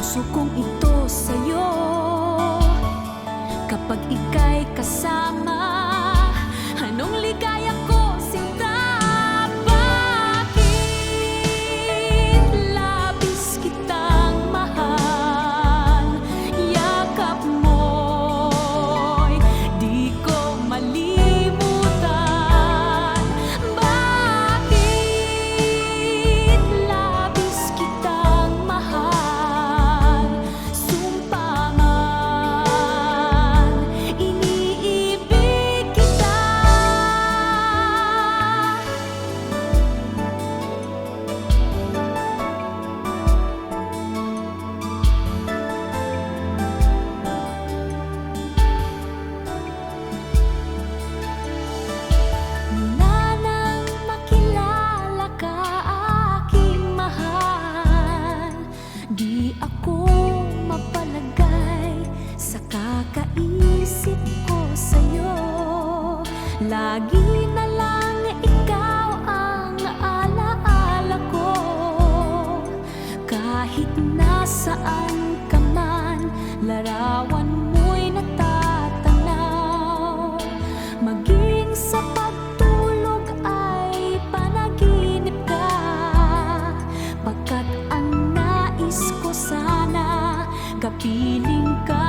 puso kong ito sa'yo. Kapag ika'y kasama, anong ligaya ko, sinta? Bakit labis kitang mahal? Yakap mo'y di ko malimutan. Bakit labis kitang mahal? Sumpa man, iniibig kita. Mula nang makilala ka, aking mahal, di ako mapalagay sa kakaisip ko sa'yo. Lagi na lang ikaw ang alaala ko. Kahit nasaan ka man, larawan mo'y natatanaw. Maging sa pagtulog ay panaginip ka, pagkat ang nais ko sana kapiling ka.